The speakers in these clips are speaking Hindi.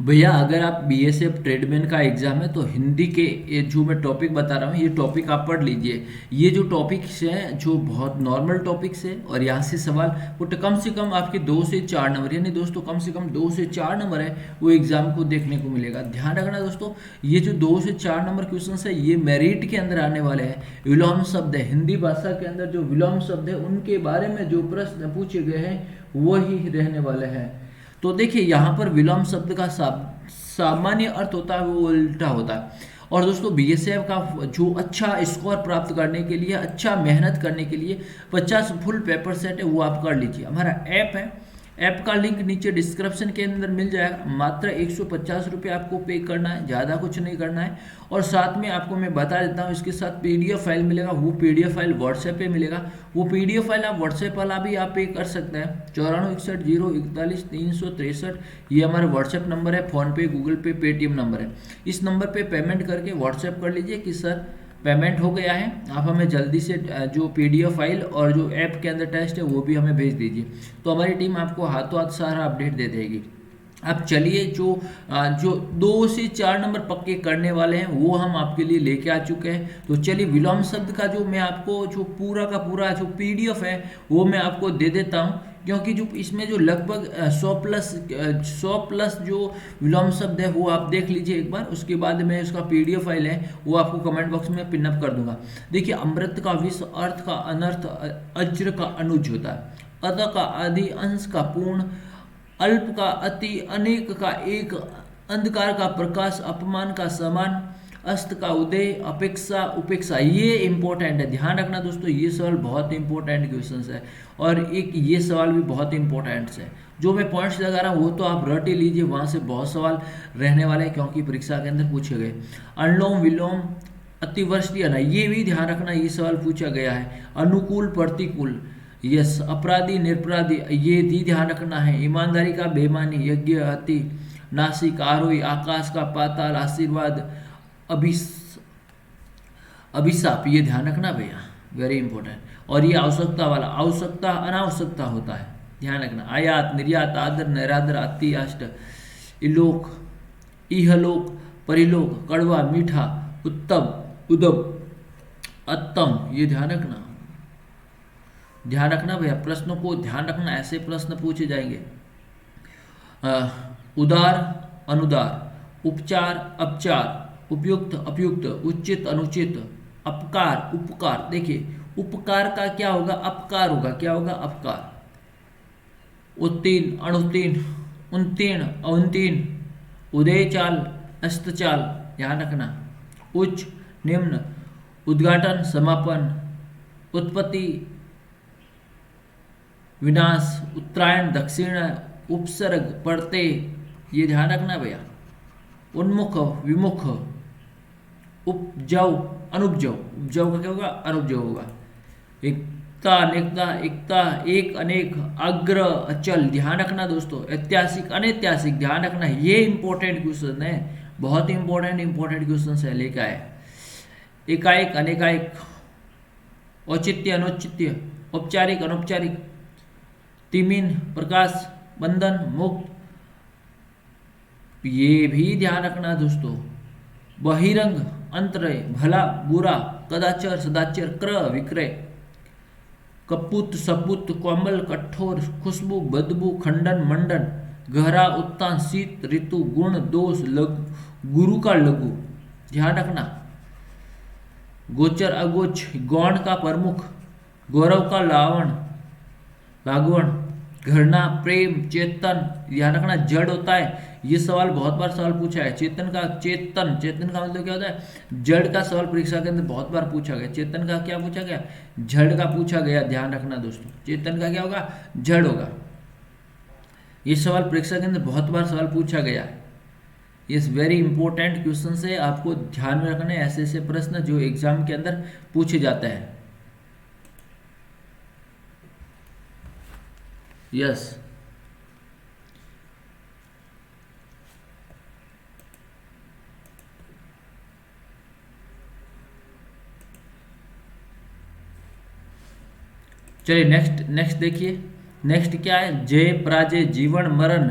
भैया अगर आप बीएसएफ ट्रेडमैन का एग्जाम है तो हिंदी के ये जो मैं टॉपिक बता रहा हूँ ये टॉपिक आप पढ़ लीजिए। ये जो टॉपिक्स हैं जो बहुत नॉर्मल टॉपिक्स है और यहाँ से सवाल वो तो कम से कम आपके 2 से 4 नंबर, यानी दोस्तों कम से कम 2 से 4 नंबर है वो एग्जाम को देखने को मिलेगा। ध्यान रखना दोस्तों, ये जो 2 से 4 नंबर क्वेश्चन है ये मेरिट के अंदर आने वाले हैं। विलोम शब्द है, हिंदी भाषा के अंदर जो विलोम शब्द है उनके बारे में जो प्रश्न पूछे गए हैं वही रहने वाले हैं। तो देखिए यहाँ पर विलोम शब्द का सामान्य अर्थ होता है वो उल्टा होता है। और दोस्तों बीएसएफ का जो अच्छा स्कोर प्राप्त करने के लिए, अच्छा मेहनत करने के लिए 50 फुल पेपर सेट है वो आप कर लीजिए। हमारा ऐप है, ऐप का लिंक नीचे डिस्क्रिप्शन के अंदर मिल जाएगा। मात्र 150 रुपये आपको पे करना है, ज़्यादा कुछ नहीं करना है। और साथ में आपको मैं बता देता हूँ इसके साथ पीडीएफ फाइल मिलेगा, वो पीडीएफ फाइल व्हाट्सएप पे मिलेगा। वो पीडीएफ फाइल आप व्हाट्सएप वाला भी आप पे कर सकते हैं। 9461 041 363, ये हमारा व्हाट्सएप नंबर है। फ़ोनपे, गूगल पे, पेटीएम नंबर है। इस नंबर पे पेमेंट करके व्हाट्सएप कर लीजिए कि सर पेमेंट हो गया है, आप हमें जल्दी से जो पीडीएफ फाइल और जो ऐप के अंदर टेस्ट है वो भी हमें भेज दीजिए, तो हमारी टीम आपको हाथों हाथ सारा अपडेट दे देगी। अब चलिए जो 2 से 4 नंबर पक्के करने वाले हैं वो हम आपके लिए लेके आ चुके हैं। तो चलिए विलोम शब्द का जो मैं आपको जो पूरा का पूरा जो पीडीएफ है वो मैं आपको दे देता हूँ, क्योंकि जो इसमें जो लगभग 100 प्लस जो विलोम शब्द है वो आप देख लीजिए एक बार। उसके बाद में उसका पीडीएफ फाइल है वो आपको कमेंट बॉक्स में पिनअप कर दूंगा। देखिए अमृत का विष, अर्थ का अनर्थ, अज्र का अनुज होता है, अद का आदि, अंश का पूर्ण, अल्प का अति, अनेक का एक, अंधकार का प्रकाश, अपमान का समान, अस्त का उदय, अपेक्षा उपेक्षा। ये इंपॉर्टेंट है, ध्यान रखना दोस्तों, ये सवाल बहुत इंपॉर्टेंट क्वेश्चन है। और एक ये सवाल भी बहुत इंपॉर्टेंट है, जो मैं पॉइंट्स लगा रहा हूँ वो तो आप रट ही लीजिए, वहाँ से बहुत सवाल रहने वाले हैं क्योंकि परीक्षा के अंदर पूछे गए। अनुलोम विलोम, अतिवृष्टि अना, ये भी ध्यान रखना, ये सवाल पूछा गया है। अनुकूल प्रतिकूल, यस। अपराधी निरपराधी, ये भी ध्यान रखना है। ईमानदारी का बेईमानी, यज्ञ अति, नासिक आरोही, आकाश का पाताल, आशीर्वाद, अभिस अभिशाप, ये ध्यान रखना भैया, वेरी इंपॉर्टेंट। और ये आवश्यकता वाला, आवश्यकता अनावश्यकता होता है, ध्यान रखना। आयात निर्यात, आदर नैरादर, अति अष्ट, इलोक इहलोक, परिलोक, कड़वा मीठा, उत्तम उदम, अत्तम, ये ध्यान रखना। ध्यान रखना भैया, प्रश्नों को ध्यान रखना, ऐसे प्रश्न पूछे जाएंगे। उदार अनुदार, उपचार अपचार, उपयुक्त अपुयुक्त, उचित अनुचित, अपकार उपकार। देखिए उपकार का क्या होगा, अपकार होगा, क्या होगा, अपकार। उत्तीर्ण अनुत्तीर्ण, उत्तीर्ण अवतीर्ण, उदय चाल अस्तचाल, ध्यान रखना। उच्च निम्न, उद्घाटन समापन, उत्पत्ति विनाश, उत्तरायण दक्षिण, उपसर्ग पढ़ते, ये ध्यान रखना भैया। उन्मुख विमुख, उपजाऊ अनुपजाऊ, उपजाऊ का क्या होगा, अनुपजाऊ होगा। एकता अनेकता, एकता एक अनेक, अग्र अचल, ध्यान रखना दोस्तों। ऐतिहासिक अनैतिहासिक, ध्यान रखना, ये इंपॉर्टेंट क्वेश्चन है, बहुत इंपॉर्टेंट क्वेश्चन है, लेकर आए। एकाएक अनेकाएक, औचित्य अनौचित्य, औपचारिक अनौपचारिक, तिमिन प्रकाश, बंधन मुक्त, ये भी ध्यान रखना दोस्तों। बहिरंग अंतरय, भला बुरा, कदाचर सदाचर, क्रय विक्रय, कपूत सपूत, कोमल कठोर, खुशबू बदबू, खंडन मंडन, गहरा उत्तान, शीत ऋतु, गुण दोष, लघु, गुरु का लघु, ध्यान रखना। गोचर अगोच, गौण का प्रमुख, गौरव का लागवण, घृणा प्रेम, चेतन, ध्यान रखना। जड़ होता है, ये सवाल बहुत बार सवाल पूछा है। चेतन का मतलब क्या होता है, जड़ का सवाल परीक्षा के अंदर बहुत बार पूछा गया। चेतन का क्या पूछा गया, जड़ का पूछा गया, ध्यान रखना दोस्तों। चेतन का क्या होगा, जड़ होगा। ये सवाल परीक्षा के अंदर बहुत बार सवाल पूछा गया है। ये वेरी इंपॉर्टेंट क्वेश्चन है, आपको ध्यान में रखना है ऐसे ऐसे प्रश्न जो एग्जाम के अंदर पूछे जाते हैं। यस चलिए नेक्स्ट देखिए। नेक्स्ट क्या है, जय पराजय, जीवन मरण,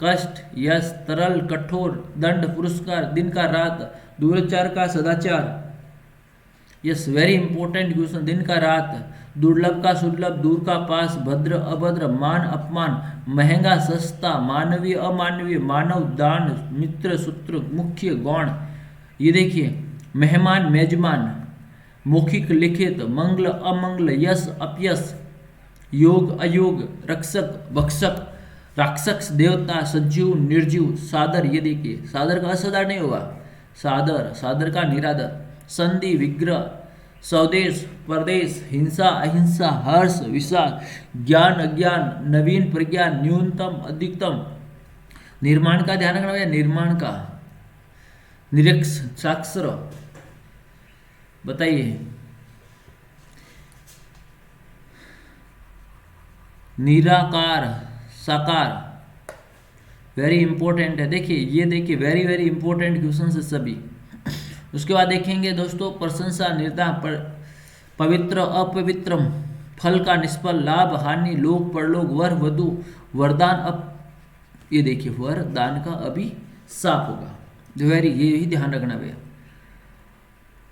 कष्ट, यश, तरल, कठोर, दंड, पुरस्कार, दिन का रात, दूराचार का सदाचार। Yes, very important question. दिन का रात, दुर्लभ का सुलभ, दूर का पास, भद्र अभद्र, मान अपमान, महंगा सस्ता, मानवीय अमानवीय, मानव दान, मित्र सूत्र, मुख्य गौण। ये देखिए, मेहमान मेजमान, मौखिक लिखित, मंगल अमंगल, यश अपयश, योग अयोग, रक्षक भक्षक, राक्षस देवता, सजीव निर्जीव, सादर। ये देखिए, सादर का असादर नहीं होगा, सादर, सादर का निरादर, संधि विग्रह, स्वदेश परदेश, हिंसा अहिंसा, हर्ष विषाद, ज्ञान अज्ञान, नवीन प्रज्ञान, न्यूनतम अधिकतम। निर्माण का ध्यान रखना भैया, निर्माण का, निरक्ष साक्षर। बताइए, निराकार साकार, वेरी इंपॉर्टेंट है। देखिए, ये देखिए, वेरी वेरी इंपॉर्टेंट क्वेश्चन है सभी। उसके बाद देखेंगे दोस्तों, प्रशंसा निर्दा, पवित्र अपवित्रम, फल का निष्फल, लाभ हानि, लोक परलोक, वर वधु, वरदान ये देखिए, वरदान का अभी साफ होगा। वेरी, ये ही ध्यान रखना भैया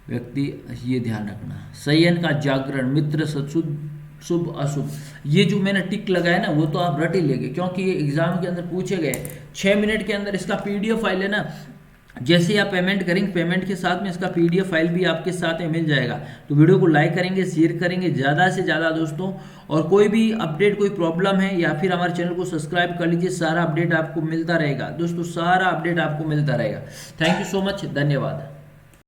व्यक्ति, ये ध्यान रखना। संयन का जागरण, मित्र सत्सुद, शुभ अशुभ। ये जो मैंने टिक लगाया ना, वो तो आप रट ही लेंगे, क्योंकि ये एग्जाम के अंदर पूछे गए। 6 मिनट के अंदर इसका पीडीएफ फाइल है ना, जैसे ही आप पेमेंट करेंगे, पेमेंट के साथ में इसका पीडीएफ फाइल भी आपके साथ में मिल जाएगा। तो वीडियो को लाइक करेंगे, शेयर करेंगे ज़्यादा से ज़्यादा दोस्तों। और कोई भी अपडेट, कोई प्रॉब्लम है, या फिर हमारे चैनल को सब्सक्राइब कर लीजिए, सारा अपडेट आपको मिलता रहेगा दोस्तों, सारा अपडेट आपको मिलता रहेगा। थैंक यू सो मच, धन्यवाद।